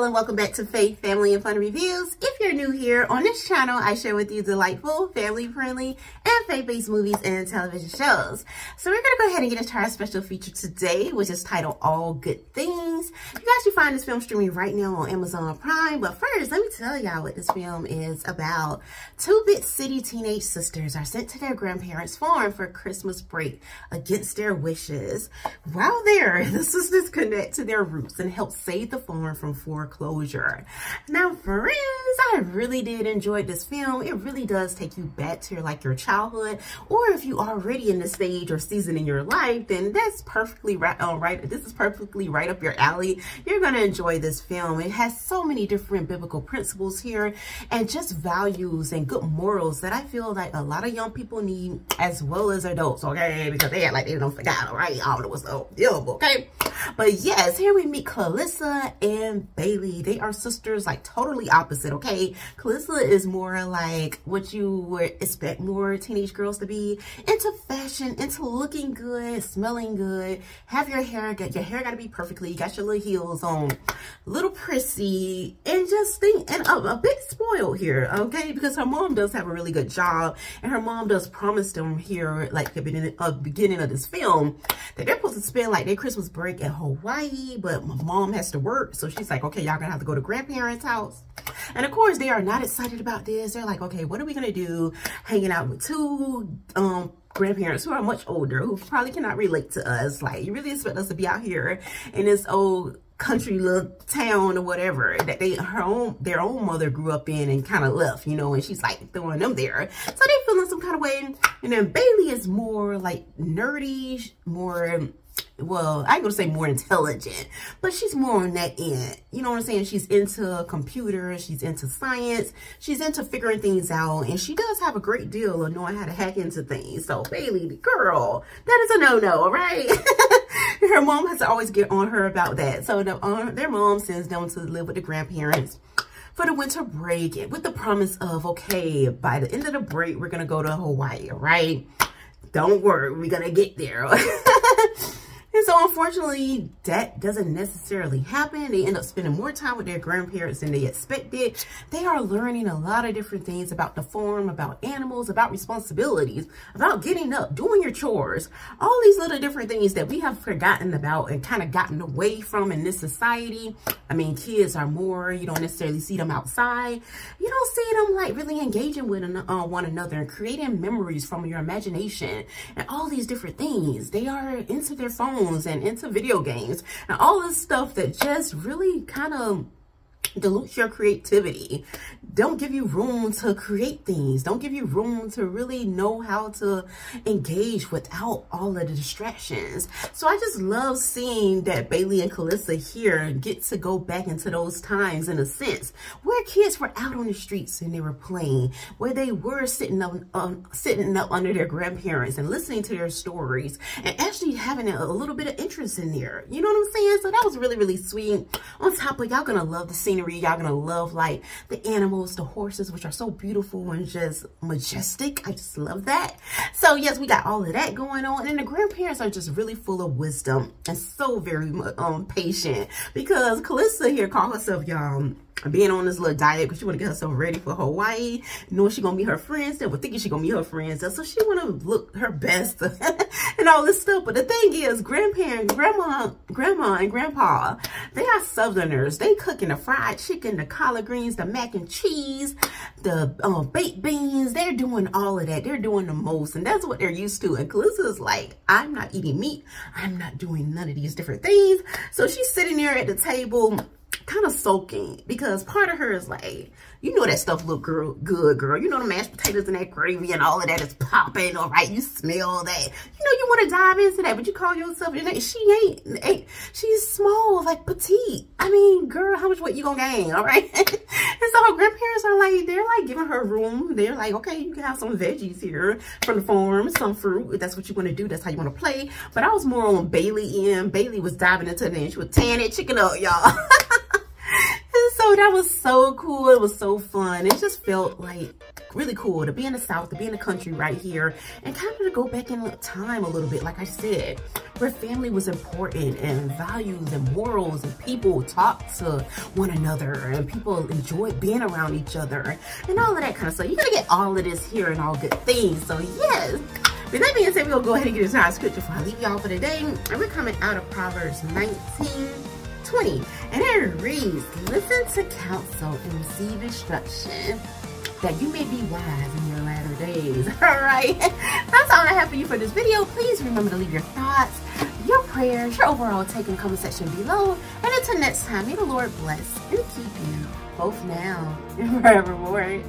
And welcome back to Faith, Family, and Fun Reviews. If you're new here, on this channel, I share with you delightful, family-friendly, and faith-based movies and television shows. So we're going to go ahead and get into our special feature today, which is titled All Good Things. You guys should find this film streaming right now on Amazon Prime. But first, let me tell y'all what this film is about. Two big city teenage sisters are sent to their grandparents' farm for Christmas break against their wishes. While there, the sisters connect to their roots and help save the farm from foreclosure. Now, friends, I really did enjoy this film. It really does take you back to your childhood, or if you already in the stage or season in your life, then that's perfectly right. This is perfectly right up your alley. You're gonna enjoy this film. It has so many different biblical principles here, and just values and good morals that I feel like a lot of young people need, as well as adults. Okay, because they act like they don't forget. All right, I don't know what's up. Okay, but yes, here we meet Calista and Baily. They are sisters, like totally opposite. Okay, Calista is more like what you would expect more teenage girls to be, into fashion, into looking good, smelling good, have your hair got to be perfectly, you got your little heels on, little prissy, and just a bit spoiled here. Okay, because her mom does have a really good job, and her mom does promise them here, like the beginning of this film, that they're supposed to spend like their Christmas break at Hawaii, but my mom has to work, so she's like, okay, y'all gonna have to go to grandparents' house. And of course, they are not excited about this. They're like, okay, what are we gonna do hanging out with two grandparents who are much older, who probably cannot relate to us? Like, you really expect us to be out here in this old country little town or whatever that their own mother grew up in and kind of left, you know, and she's like throwing them there. So they feeling some kind of way. And then Baily is more like nerdy, more, well, I ain't gonna say more intelligent, but she's more on that end. You know what I'm saying? She's into computers, she's into science, she's into figuring things out, and she does have a great deal of knowing how to hack into things. So Baily, the girl, that is a no-no, right? Her mom has to always get on her about that. So their mom sends them to live with the grandparents for the winter break, with the promise of, okay, by the end of the break, we're gonna go to Hawaii, right? Don't worry, we're gonna get there. And so unfortunately, that doesn't necessarily happen. They end up spending more time with their grandparents than they expected. They are learning a lot of different things about the farm, about animals, about responsibilities, about getting up, doing your chores, all these little different things that we have forgotten about and kind of gotten away from in this society. I mean, kids are more, you don't necessarily see them outside. You don't see them like really engaging with one another and creating memories from your imagination and all these different things. They are into their phones and into video games and all this stuff that just really kind of dilutes your creativity. Don't give you room to create things. Don't give you room to really know how to engage without all of the distractions. So I just love seeing that Baily and Calista here get to go back into those times, in a sense, where kids were out on the streets and they were playing, where they were sitting up under their grandparents and listening to their stories and actually having a little bit of interest in there. You know what I'm saying? So that was really, really sweet. On top of, y'all gonna love the scenery. Y'all gonna love like the animals, the horses, which are so beautiful and just majestic. I just love that. So yes, we got all of that going on, and the grandparents are just really full of wisdom and so very patient, because Calista here called herself, y'all, being on this little diet because she want to get herself ready for Hawaii, knowing she gonna meet her friends there, but thinking she gonna meet her friends there, so she want to look her best and all this stuff. But the thing is, grandma and grandpa, they are Southerners. They cooking the fried chicken, the collard greens, the mac and cheese, the baked beans. They're doing all of that. They're doing the most, and that's what they're used to. And Calista's like, I'm not eating meat. I'm not doing none of these different things. So she's sitting there at the table kind of sulking, because part of her is like, you know that stuff look good, girl. You know the mashed potatoes and that gravy and all of that is popping, all right? You smell that. You know you want to dive into that, but you call yourself, she ain't. She's small, like petite. I mean, girl, how much weight you gonna gain, all right? And so her grandparents are like, they're like giving her room. They're like, okay, you can have some veggies here from the farm, some fruit, if that's what you want to do. That's how you want to play. But I was more on Baily end. Baily was diving into it and she was tearing that chicken up, y'all. So that was so cool. It was so fun. It just felt like really cool to be in the South, to be in the country right here, and kind of to go back in time a little bit, like I said, where family was important and values and morals, and people talked to one another and people enjoyed being around each other and all of that kind of stuff. You're going to get all of this here and all good things. So yes. With that being said, we're going to go ahead and get into our scripture before I leave y'all for today. And we're coming out of Proverbs 19:20, and it reads, listen to counsel and receive instruction, that you may be wise in your latter days. All right, that's all I have for you for this video. Please remember to leave your thoughts, your prayers, your overall take in the comment section below. And until next time, may the Lord bless and keep you both now and forevermore.